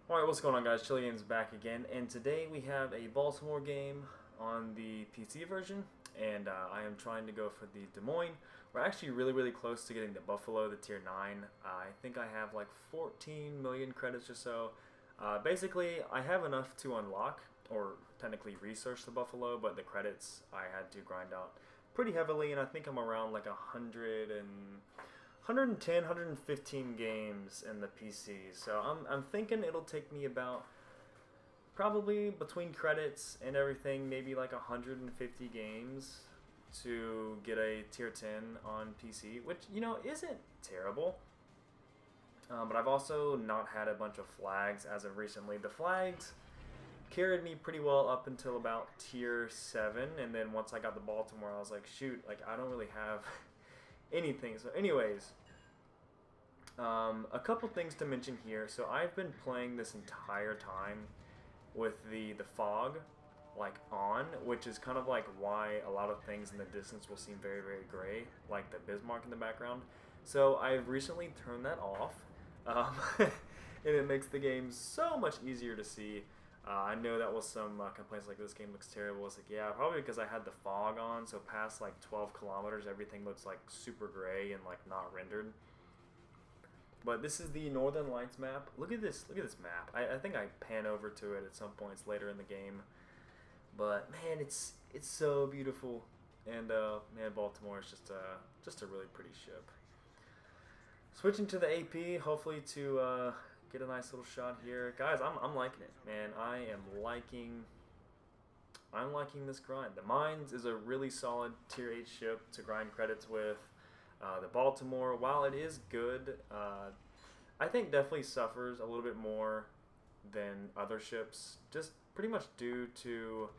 Alright, what's going on guys? Chili Games back again, and today we have a Baltimore game on the PC version, and I am trying to go for the Des Moines. We're actually really close to getting the Buffalo, the tier 9. I think I have like 14 million credits or so. Basically, I have enough to unlock, or technically research the Buffalo, but the credits I had to grind out pretty heavily, and I think I'm around like 110, 115 games in the PC. So I'm thinking it'll take me about, probably between credits and everything, maybe like 150 games to get a tier 10 on PC, which, you know, isn't terrible. But I've also not had a bunch of flags as of recently. The flags carried me pretty well up until about tier 7, and then once I got the Baltimore, I was like, shoot, like I don't really have anything. So anyways, a couple things to mention here. So I've been playing this entire time with the fog like on, which is kind of like why a lot of things in the distance will seem very gray, like the Bismarck in the background. So I've recently turned that off, and it makes the game so much easier to see. I know that was some complaints like this game looks terrible. It's like, yeah, probably because I had the fog on, so past like 12 kilometers everything looks like super gray and like not rendered. But this is the Northern Lights map. Look at this map. I think I pan over to it at some points later in the game. But man, it's so beautiful. And man, Baltimore is just a really pretty ship. Switching to the AP, hopefully to get a nice little shot here. Guys, I'm liking it, man. I'm liking this grind. The Mines is a really solid tier 8 ship to grind credits with. The Baltimore, while it is good, I think definitely suffers a little bit more than other ships, just pretty much due to,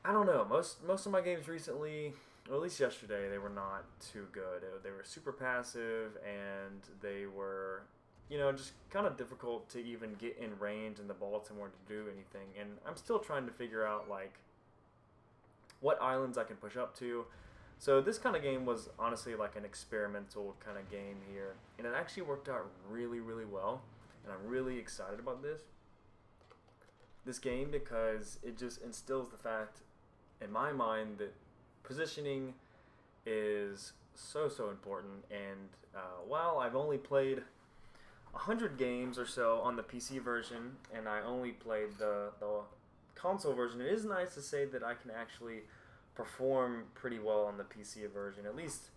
I don't know, most of my games recently, or at least yesterday, they were not too good. They were super passive, and they were, you know, just kind of difficult to even get in range in the Baltimore to do anything. And I'm still trying to figure out like what islands I can push up to. So this kind of game was honestly like an experimental kind of game here, and it actually worked out really well, and I'm really excited about this game because it just instills the fact in my mind that positioning is so important. And while I've only played 100 games or so on the PC version, and I only played the console version, it is nice to say that I can actually perform pretty well on the PC version, at least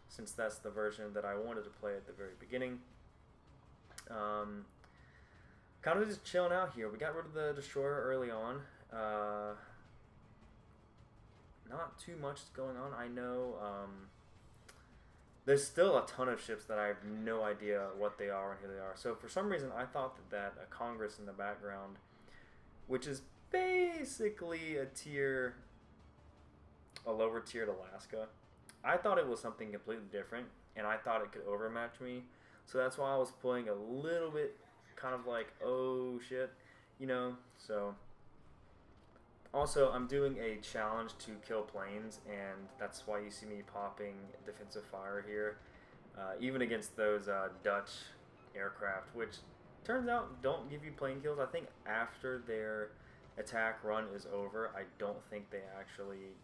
since that's the version that I wanted to play at the very beginning. Kind of just chilling out here. We got rid of the destroyer early on. Not too much going on. I know there's still a ton of ships that I have no idea what they are and who they are. So for some reason I thought that a Congress in the background, which is basically a lower tiered Alaska, I thought it was something completely different, and I thought it could overmatch me. So that's why I was playing a little bit kind of like, oh shit, you know. So also I'm doing a challenge to kill planes, and that's why you see me popping defensive fire here, even against those Dutch aircraft, which turns out don't give you plane kills. I think after their attack run is over, I don't think they actually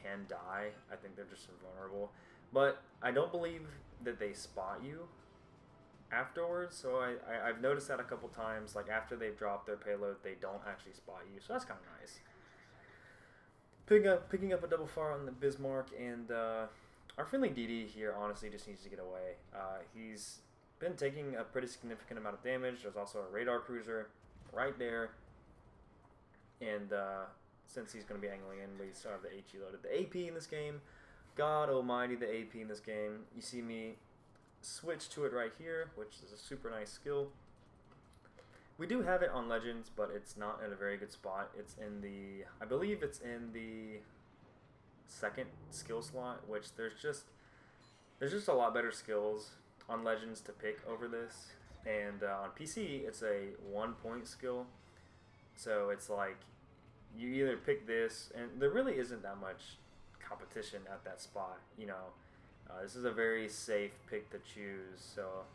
can die. I think they're just invulnerable. But I don't believe that they spot you afterwards. So I've noticed that a couple times. Like after they've dropped their payload, they don't actually spot you. So that's kind of nice. Picking up a double fire on the Bismarck, and our friendly DD here honestly just needs to get away. He's been taking a pretty significant amount of damage. There's also a radar cruiser right there, and since he's going to be angling in, we still have the HE loaded. The AP in this game, God almighty, the AP in this game. You see me switch to it right here, which is a super nice skill. We do have it on Legends, but it's not in a very good spot. It's in the, I believe it's in the second skill slot, which there's just a lot better skills on Legends to pick over this. And on PC, it's a 1-point skill. So it's like, you either pick this, and there really isn't that much competition at that spot, you know. This is a very safe pick to choose, so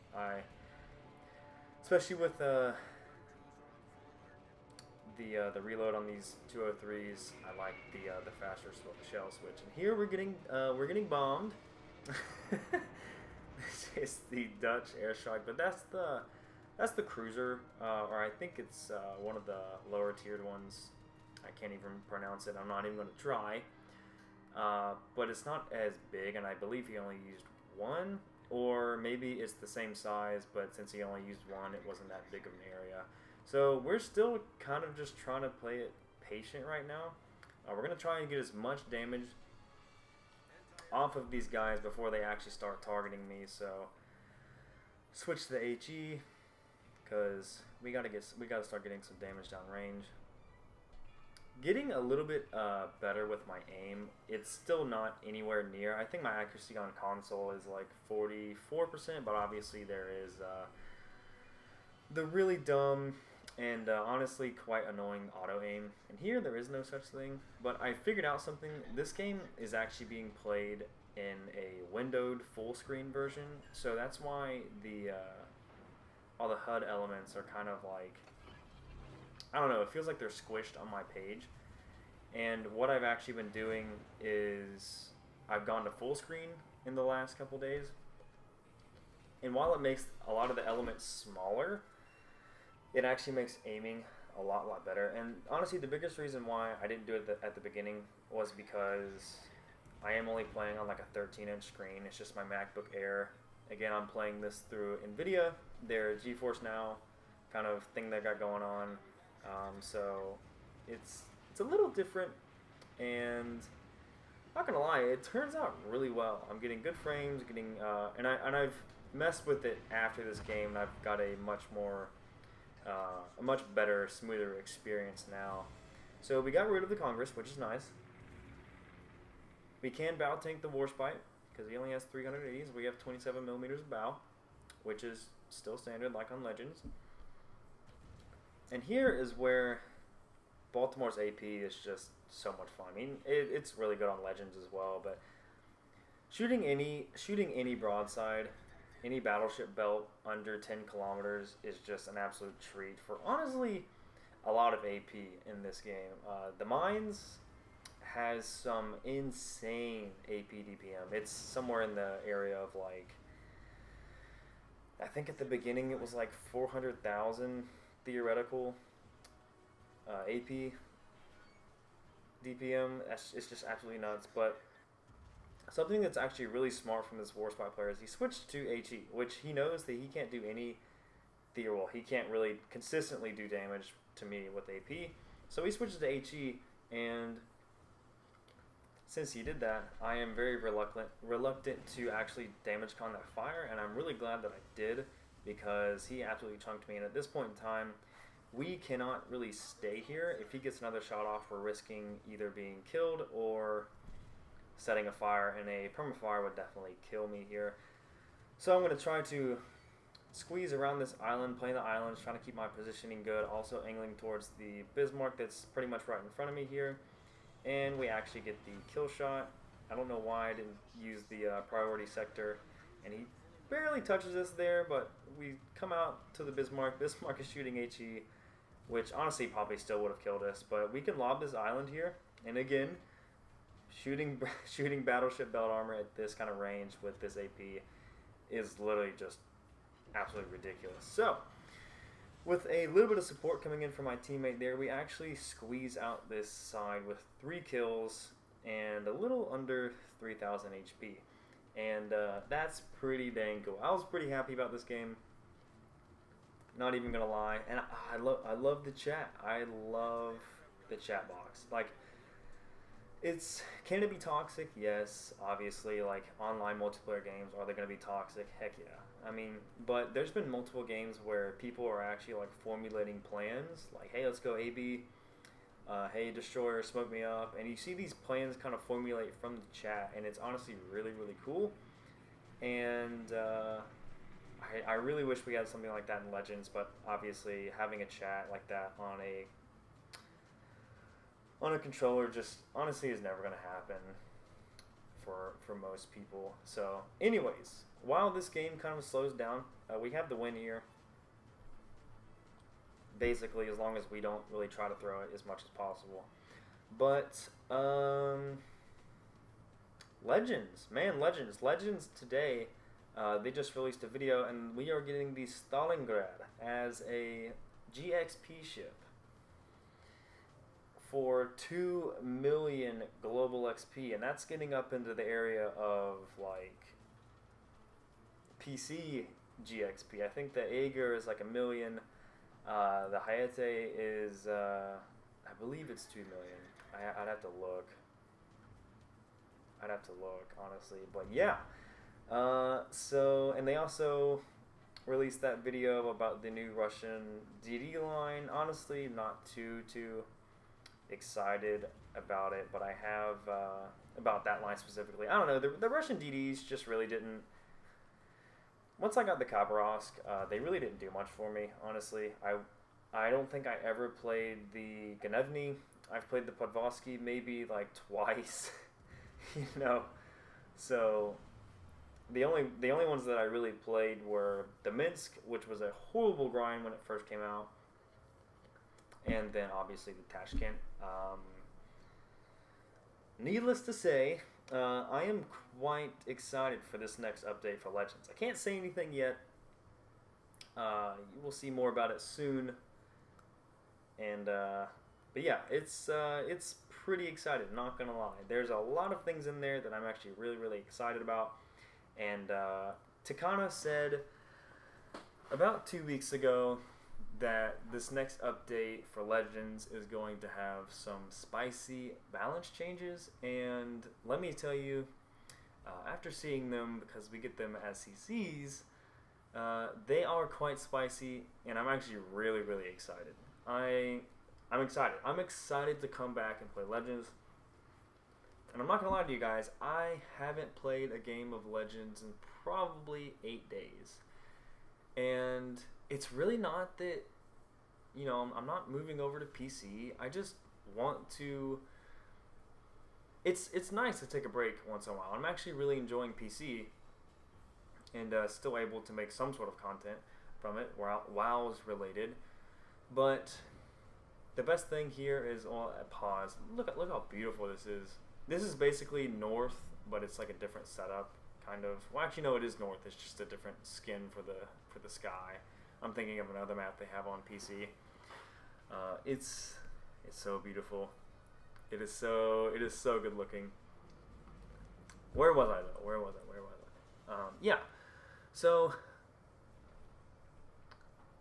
especially with the reload on these 203s. I like the faster shell switch. And here we're getting bombed. This is the Dutch airstrike, but that's the cruiser, or I think it's one of the lower tiered ones. I can't even pronounce it. I'm not even going to try. But it's not as big, and I believe he only used one, or maybe it's the same size, but since he only used one, it wasn't that big of an area. So we're still kind of just trying to play it patient right now. We're going to try and get as much damage off of these guys before they actually start targeting me. So switch to the HE, because we gotta start getting some damage downrange. Getting a little bit better with my aim. It's still not anywhere near. I think my accuracy on console is like 44%, but obviously there is the really dumb and honestly quite annoying auto aim. And here there is no such thing, but I figured out something. This game is actually being played in a windowed full screen version, so that's why the all the HUD elements are kind of like, I don't know, it feels like they're squished on my page. And what I've actually been doing is I've gone to full screen in the last couple days, and while it makes a lot of the elements smaller, it actually makes aiming a lot better. And honestly, the biggest reason why I didn't do it at the beginning was because I am only playing on like a 13-inch screen. It's just my MacBook Air. Again, I'm playing this through NVIDIA, their GeForce Now kind of thing they got going on. So it's a little different, and not gonna lie, it turns out really well. I'm getting good frames, and I've messed with it after this game, and I've got a much better, smoother experience now. So we got rid of the Congress, which is nice. We can bow tank the Warspite, because he only has 380s. We have 27 millimeters of bow, which is still standard like on Legends. And here is where Baltimore's AP is just so much fun. I mean, it's really good on Legends as well, but shooting any broadside, any battleship belt under 10 kilometers is just an absolute treat for, honestly, a lot of AP in this game. The Mines has some insane AP DPM. It's somewhere in the area of like, I think at the beginning it was like 400,000 theoretical AP DPM. It's just absolutely nuts. But something that's actually really smart from this Warspite player is he switched to HE, which he knows that he can't do any he can't really consistently do damage to me with AP. So he switches to HE, and since he did that, I am very reluctant to actually damage con that fire, and I'm really glad that I did, because he absolutely chunked me. And at this point in time, we cannot really stay here. If he gets another shot off, we're risking either being killed or setting a fire, and a permafire would definitely kill me here. So I'm going to try to squeeze around this island, playing the islands, trying to keep my positioning good, also angling towards the Bismarck that's pretty much right in front of me here. And we actually get the kill shot. I don't know why I didn't use the priority sector, and he barely touches us there, but we come out to the Bismarck. Bismarck is shooting HE, which honestly probably still would have killed us, but we can lob this island here, and again, shooting battleship belt armor at this kind of range with this AP is literally just absolutely ridiculous. So with a little bit of support coming in from my teammate there, we actually squeeze out this side with 3 kills and a little under 3,000 HP. And that's pretty dang cool. I was pretty happy about this game, not even gonna lie. And I love the chat. I love the chat box. Like, can it be toxic? Yes, obviously. Like, online multiplayer games, are they gonna be toxic? Heck yeah. I mean, but there's been multiple games where people are actually like formulating plans, like, hey, let's go AB, hey, Destroyer, smoke me up, and you see these plans kind of formulate from the chat, and it's honestly really really cool. And I really wish we had something like that in Legends, but obviously having a chat like that on a controller just honestly is never going to happen for most people. So anyways, while this game kind of slows down, we have the win here. basically, as long as we don't really try to throw it as much as possible. But Legends, man, Legends today. They just released a video, and we are getting the Stalingrad as a GXP ship for 2 million global XP, and that's getting up into the area of like PC GXP. I think the Aegir is like 1 million. The Hayate is, I believe it's 2 million. I'd have to look. Honestly, but yeah. And they also released that video about the new Russian DD line. Honestly, not too excited about it, but I have about that line specifically. I don't know. The Russian DDs just really didn't. Once I got the Khabarovsk, they really didn't do much for me. Honestly, I don't think I ever played the Ganevny. I've played the Podvosky maybe like twice, you know. So the only ones that I really played were the Minsk, which was a horrible grind when it first came out, and then obviously the Tashkent. Needless to say, I am quite excited for this next update for Legends. I can't say anything yet. You will see more about it soon. And but yeah, it's pretty exciting. Not gonna lie, there's a lot of things in there that I'm actually really excited about. And Takana said about 2 weeks ago that this next update for Legends is going to have some spicy balance changes, and let me tell you, after seeing them, because we get them as CCs, they are quite spicy, and I'm actually really excited. I'm excited. I'm excited to come back and play Legends. And I'm not going to lie to you guys, I haven't played a game of Legends in probably 8 days. And it's really not that, you know, I'm not moving over to PC. I just want to... It's nice to take a break once in a while. I'm actually really enjoying PC and still able to make some sort of content from it, WoW's related. But the best thing here is, pause. Look how beautiful this is. This is basically North, but it's like a different setup, kind of. Well, actually, no, it is North. It's just a different skin for the sky. I'm thinking of another map they have on PC. It's so beautiful. It is so good looking. Where was I though? Yeah. So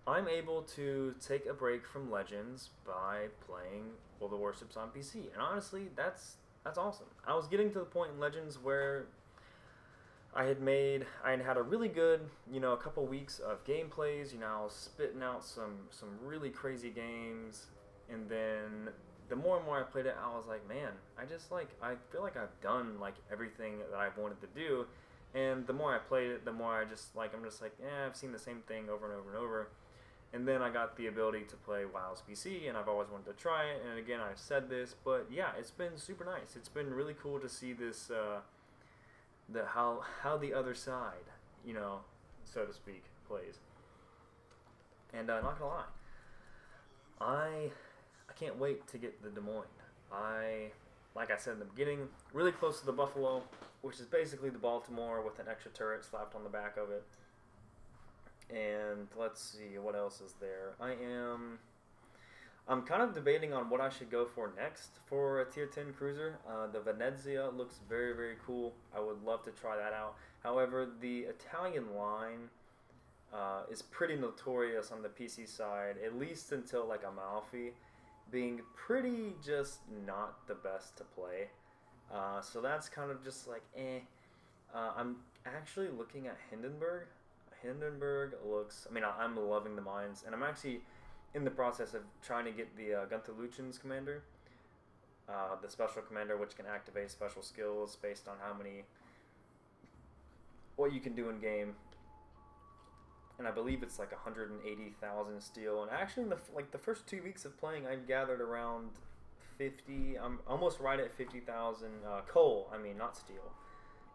I'm able to take a break from Legends by playing the Warships on PC, and honestly, that's awesome. I was getting to the point in Legends where I had had a really good, you know, a couple weeks of gameplays. You know, I was spitting out some really crazy games, and then the more and more I played it, I was like, man, I feel like I've done like everything that I've wanted to do, and the more I played it, the more I'm just like, I've seen the same thing over and over and over. And then I got the ability to play WoW's PC, and I've always wanted to try it. And again, I've said this, but yeah, it's been super nice. It's been really cool to see this, how the other side, you know, so to speak, plays. And not gonna lie, I can't wait to get the Des Moines. Like I said in the beginning, really close to the Buffalo, which is basically the Baltimore with an extra turret slapped on the back of it. And let's see, what else is there? I'm kind of debating on what I should go for next for a tier 10 cruiser. The Venezia looks very cool. I would love to try that out. However, the Italian line is pretty notorious on the PC side, at least until like Amalfi, being pretty just not the best to play. So that's kind of just like I'm actually looking at Hindenburg. Hindenburg looks, I'm loving the mines, and I'm actually in the process of trying to get the Gunther Lucin's commander, the special commander, which can activate special skills based on what you can do in game. And I believe it's like 180,000 steel. And actually, in the first 2 weeks of playing, I've gathered around 50. I'm almost right at 50,000 coal. Not steel.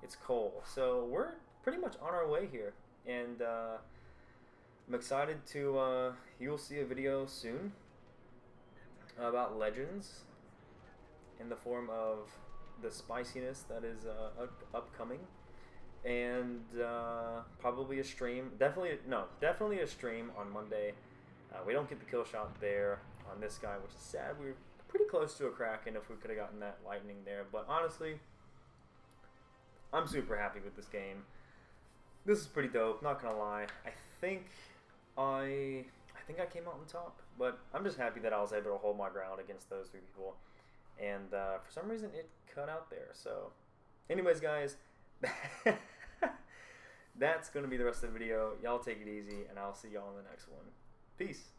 It's coal. So we're pretty much on our way here. And I'm excited to, you will see a video soon about Legends in the form of the spiciness that is upcoming, and probably a stream. Definitely a stream on Monday. We don't get the kill shot there on this guy, which is sad. We were pretty close to a Kraken if we could have gotten that lightning there, but honestly, I'm super happy with this game. This is pretty dope, not gonna lie. I think I came out on top, but I'm just happy that I was able to hold my ground against those three people. And for some reason, it cut out there. So, anyways, guys, that's going to be the rest of the video. Y'all take it easy, and I'll see y'all in the next one. Peace.